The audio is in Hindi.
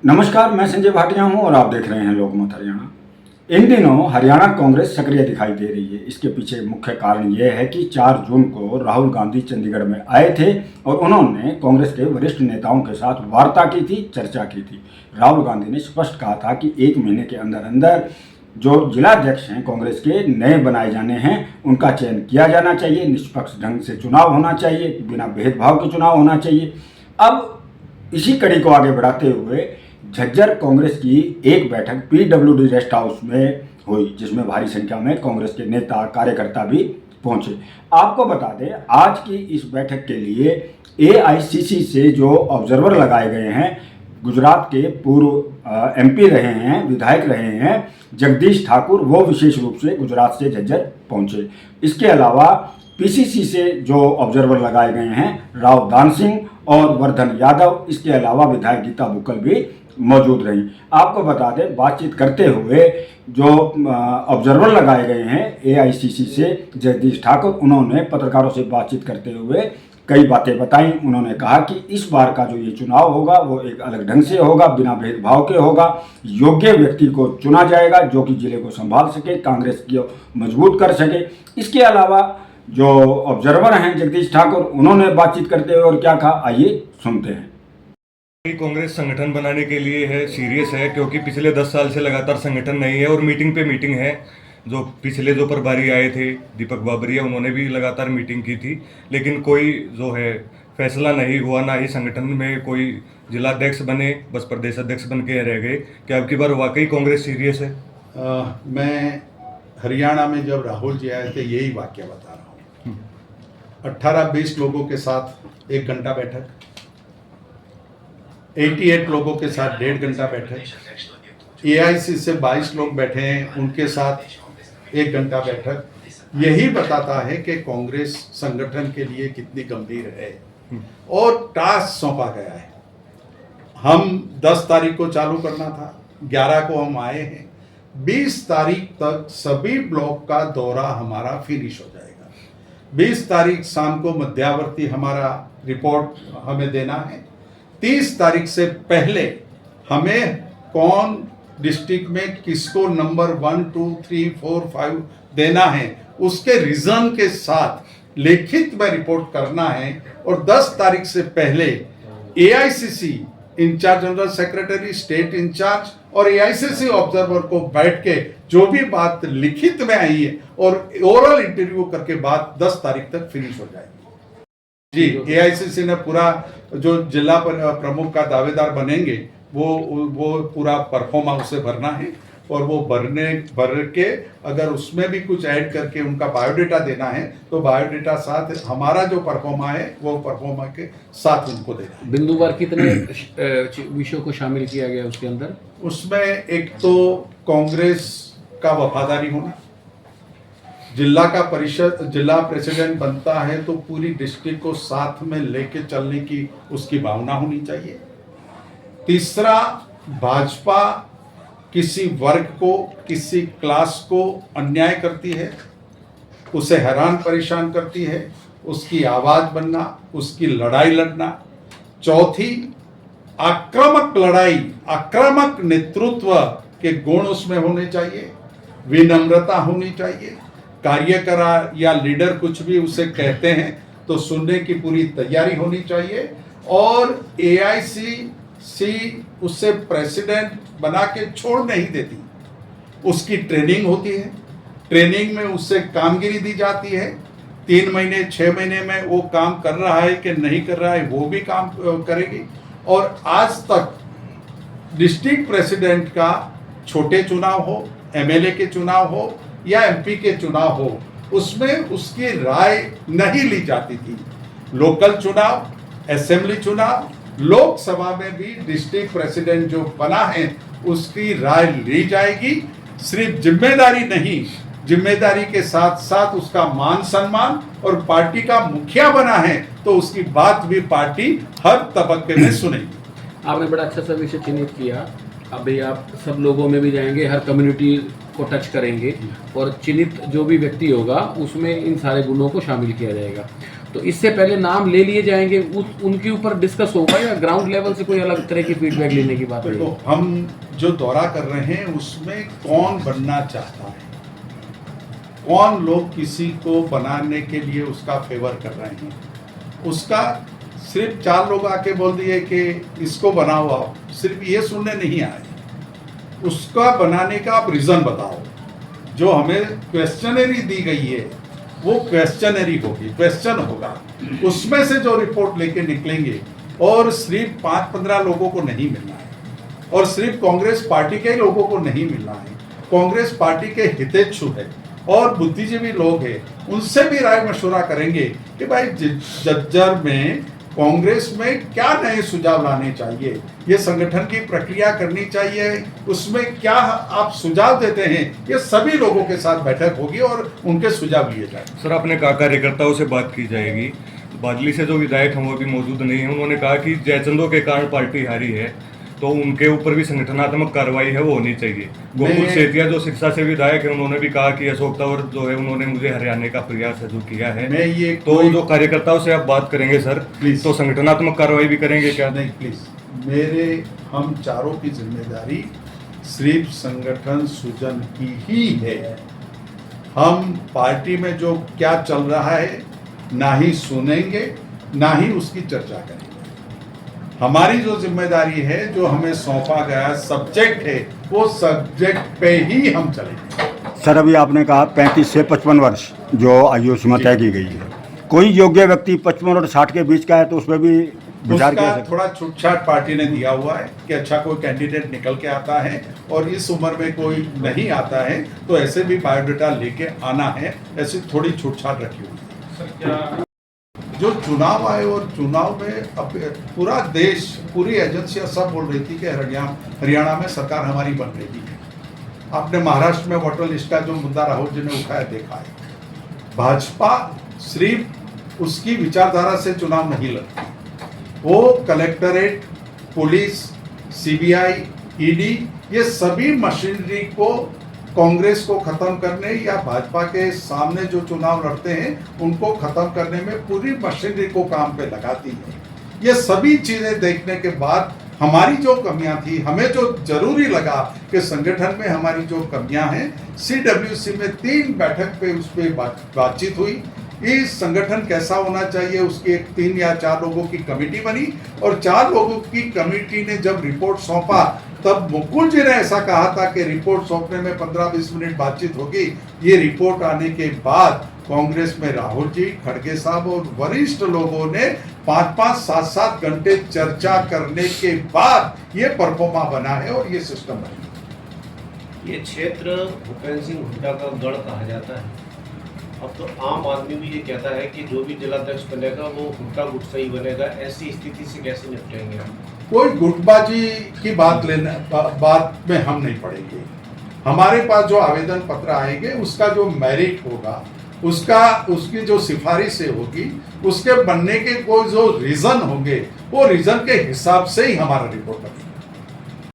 नमस्कार, मैं संजय भाटिया हूं और आप देख रहे हैं लोकमत हरियाणा। इन दिनों हरियाणा कांग्रेस सक्रिय दिखाई दे रही है। इसके पीछे मुख्य कारण यह है कि 4 जून को राहुल गांधी चंडीगढ़ में आए थे और उन्होंने कांग्रेस के वरिष्ठ नेताओं के साथ वार्ता की थी, चर्चा की थी। राहुल गांधी ने स्पष्ट कहा था कि 1 महीने के अंदर अंदर जो जिलाध्यक्ष हैं कांग्रेस के नए बनाए जाने हैं, उनका चयन किया जाना चाहिए, निष्पक्ष ढंग से चुनाव होना चाहिए, बिना भेदभाव के चुनाव होना चाहिए। अब इसी कड़ी को आगे बढ़ाते हुए झज्जर कांग्रेस की एक बैठक पीडब्ल्यूडी रेस्ट हाउस में हुई, जिसमें भारी संख्या में कांग्रेस के नेता कार्यकर्ता भी पहुंचे। आपको बता दें, आज की इस बैठक के लिए एआईसीसी से जो ऑब्जर्वर लगाए गए हैं, गुजरात के पूर्व एमपी रहे हैं, विधायक रहे हैं जगदीश ठाकुर, वो विशेष रूप से गुजरात से झज्जर पहुंचे। इसके अलावा पीसीसी से जो ऑब्जर्वर लगाए गए हैं राव दान सिंह और वर्धन यादव, इसके अलावा विधायक गीता बुक्कल भी मौजूद रही। आपको बता दें, बातचीत करते हुए जो ऑब्जर्वर लगाए गए हैं एआईसीसी से जगदीश ठाकुर, उन्होंने पत्रकारों से बातचीत करते हुए कई बातें बताई। उन्होंने कहा कि इस बार का जो ये चुनाव होगा वो एक अलग ढंग से होगा, बिना भेदभाव के होगा, योग्य व्यक्ति को चुना जाएगा जो कि जिले को संभाल सके, कांग्रेस को मजबूत कर सके। इसके अलावा जो ऑब्जर्वर हैं जगदीश ठाकुर, उन्होंने बातचीत करते हुए और क्या कहा, आइए सुनते हैं। कांग्रेस संगठन बनाने के लिए है, सीरियस है, क्योंकि पिछले 10 साल से लगातार संगठन नहीं है और मीटिंग पे मीटिंग है। जो पिछले जो प्रभारी आए थे दीपक बाबरिया, उन्होंने भी लगातार मीटिंग की थी, लेकिन कोई जो है फैसला नहीं हुआ, ना ही संगठन में कोई जिलाध्यक्ष बने, बस प्रदेश अध्यक्ष बन के रह गए। क्या अब की बार वाकई कांग्रेस सीरियस है? मैं हरियाणा में जब राहुल जी आए थे यही वाक्य बता रहा हूँ। 18-20 लोगों के साथ 1 घंटा बैठक, 88 लोगों के साथ 1.5 घंटा बैठक, एआईसी से 22 लोग बैठे हैं, उनके साथ 1 घंटा बैठक। यही बताता है कि कांग्रेस संगठन के लिए कितनी गंभीर है और टास्क सौंपा गया है। हम 10 तारीख को चालू करना था, 11 को हम आए हैं, 20 तारीख तक सभी ब्लॉक का दौरा हमारा फिनिश हो जाएगा। 20 तारीख शाम को मध्यावर्ती हमारा रिपोर्ट हमें देना है। 30 तारीख से पहले हमें कौन डिस्ट्रिक्ट में किसको नंबर 1, 2, 3, 4, 5 देना है, उसके रीजन के साथ लिखित में रिपोर्ट करना है। और 10 तारीख से पहले AICC incharge general secretary, state incharge और एआईसीसी ऑब्जर्वर को बैठ के जो भी बात लिखित में आई है और ओरल इंटरव्यू करके बात 10 तारीख तक फिनिश हो जाएगी। जी, एआईसीसी ने पूरा जो जिला प्रमुख का दावेदार बनेंगे वो पूरा परफॉर्मा उसे भरना है और वो भर के अगर उसमें भी कुछ ऐड करके उनका बायोडेटा देना है तो बायोडेटा साथ हमारा जो परफॉर्मा है वो परफॉर्मा के साथ उनको देना है। बिंदुवार कितने विषयों को शामिल किया गया उसके अंदर? उसमें एक तो कांग्रेस का वफादारी होना, जिला प्रेसिडेंट बनता है तो पूरी डिस्ट्रिक्ट को साथ में लेके चलने की उसकी भावना होनी चाहिए। तीसरा, भाजपा किसी वर्ग को, किसी क्लास को अन्याय करती है, उसे हैरान परेशान करती है, उसकी आवाज बनना, उसकी लड़ाई लड़ना। चौथी, आक्रामक लड़ाई, आक्रामक नेतृत्व के गुण उसमें होने चाहिए, विनम्रता होनी चाहिए, कार्यकर्ता या लीडर कुछ भी उसे कहते हैं तो सुनने की पूरी तैयारी होनी चाहिए। और एआईसीसी उससे प्रेसिडेंट बना के छोड़ नहीं देती, उसकी ट्रेनिंग होती है, ट्रेनिंग में उससे कामगिरी दी जाती है। 3 महीने 6 महीने में वो काम कर रहा है कि नहीं कर रहा है, वो भी काम करेगी। और आज तक डिस्ट्रिक्ट प्रेसिडेंट का छोटे चुनाव हो, एमएलए के चुनाव हो या एमपी के चुनाव हो, उसमें उसकी राय नहीं ली जाती थी। लोकल चुनाव, असेंबली चुनाव, लोकसभा में भी डिस्ट्रिक्ट प्रेसिडेंट जो बना है उसकी राय ली जाएगी। सिर्फ जिम्मेदारी नहीं, जिम्मेदारी के साथ साथ उसका मान सम्मान, और पार्टी का मुखिया बना है तो उसकी बात भी पार्टी हर तबक्के में सुनेगी। आपने बड़ा अच्छा सा विषय चिन्हित किया। अभी आप सब लोगों में भी जाएंगे, हर कम्युनिटी को टच करेंगे और चिन्हित जो भी व्यक्ति होगा उसमें इन सारे गुणों को शामिल किया जाएगा। तो इससे पहले नाम ले लिए जाएंगे, उनके ऊपर डिस्कस होगा या ग्राउंड लेवल से कोई अलग तरह की फीडबैक लेने की बात है? देखो, हम जो दौरा कर रहे हैं उसमें कौन बनना चाहता है, कौन लोग किसी को बनाने के लिए उसका फेवर कर रहे हैं, उसका सिर्फ 4 लोग आके बोल दिए कि इसको बनाओ, आप सिर्फ ये सुनने नहीं आए, उसका बनाने का आप रीजन बताओ। जो हमें क्वेश्चनरी दी गई है वो क्वेश्चनरी होगी, क्वेश्चन होगा, उसमें से जो रिपोर्ट लेके निकलेंगे, और सिर्फ 5-15 लोगों को नहीं मिलना है, और सिर्फ कांग्रेस पार्टी के लोगों को नहीं मिलना है, कांग्रेस पार्टी के हितेच्छु है और बुद्धिजीवी लोग हैं, उनसे भी राय मशवरा करेंगे कि भाई जज्जर में कांग्रेस में क्या नए सुझाव लाने चाहिए, ये संगठन की प्रक्रिया करनी चाहिए, उसमें क्या आप सुझाव देते हैं, ये सभी लोगों के साथ बैठक होगी और उनके सुझाव लिए जाएंगे। सर, आपने कहा कार्यकर्ताओं से बात की जाएगी, बादली से जो विधायक हैं वो भी मौजूद नहीं है, उन्होंने कहा कि जयचंदों के कारण पार्टी हारी है, तो उनके ऊपर भी संगठनात्मक कार्रवाई है वो होनी चाहिए। गोकुल सेतिया जो सिरसा से विधायक है, उन्होंने भी कहा कि अशोक तंवर जो है उन्होंने मुझे हरियाणा का प्रयास है जो किया है। मैं ये तो जो कार्यकर्ताओं से आप बात करेंगे सर, प्लीज, तो संगठनात्मक कार्रवाई भी करेंगे क्या? नहीं प्लीज, हम चारों की जिम्मेदारी सिर्फ संगठन सुजन की ही है। हम पार्टी में जो क्या चल रहा है ना ही सुनेंगे ना ही उसकी चर्चा करेंगे। हमारी जो जिम्मेदारी है, जो हमें सौंपा गया सब्जेक्ट है, वो सब्जेक्ट पे ही हम चलेंगे। सर, अभी आपने कहा 35 से 55 वर्ष जो आयु सीमा तय की गई है, कोई योग्य व्यक्ति 55 और 60 के बीच का है तो उसमें भी विचार किया उसका थोड़ा छूट-छाट पार्टी ने दिया हुआ है कि अच्छा कोई कैंडिडेट निकल के आता है और इस उम्र में कोई नहीं आता है तो ऐसे भी बायोडाटा लेके आना है, ऐसी थोड़ी छूट-छाट रखी हुई है। जो चुनाव आए और चुनाव में पूरा देश, पूरी एजेंसियां सब बोल रही थी कि हरियाणा में सरकार हमारी बन रही है। आपने महाराष्ट्र में वोटर लिस्ट का जो मुद्दा राहुल जी ने उठाया देखा है। भाजपा सिर्फ उसकी विचारधारा से चुनाव नहीं लड़ती, वो कलेक्टरेट, पुलिस, सीबीआई, ईडी, ये सभी मशीनरी को कांग्रेस को खत्म करने या भाजपा के सामने जो चुनाव लड़ते हैं उनको खत्म करने में पूरी मशीनरी को काम पे लगाती है। ये सभी चीजें देखने के बाद हमारी जो कमियां थी, हमें जो जरूरी लगा कि संगठन में हमारी जो कमियां हैं, CWC में 3 बैठक पे उस पर बातचीत हुई। इस संगठन कैसा होना चाहिए उसकी एक 3 या 4 लोगों की कमेटी बनी और 4 लोगों की कमेटी ने जब रिपोर्ट सौंपा तब मुकुल जी ने ऐसा कहा था कि रिपोर्ट सौंपने में 15-20 मिनट बातचीत होगी। ये रिपोर्ट आने के बाद कांग्रेस में राहुल जी, खड़गे साहब और वरिष्ठ लोगों ने 5-5, 7-7 घंटे चर्चा करने के बाद ये परफॉर्मा बना है और ये सिस्टम बना। ये क्षेत्र भूपेंद्र सिंह हुड्डा का गढ़ कहा जाता है। अब तो आम आदमी भी ये कहता है कि जो भी जिलाध्यक्ष बनेगा वो हुड्डा गुट से ही बनेगा। ऐसी स्थिति से कैसे निपटेंगे हम? कोई गुटबाजी की बात में हम नहीं पड़ेंगे। हमारे पास जो आवेदन पत्र आएंगे उसका जो मेरिट होगा, उसकी जो सिफारिशें होगी, उसके बनने के कोई जो रीजन होंगे, वो रीजन के हिसाब से ही हमारा रिपोर्ट बनेगा।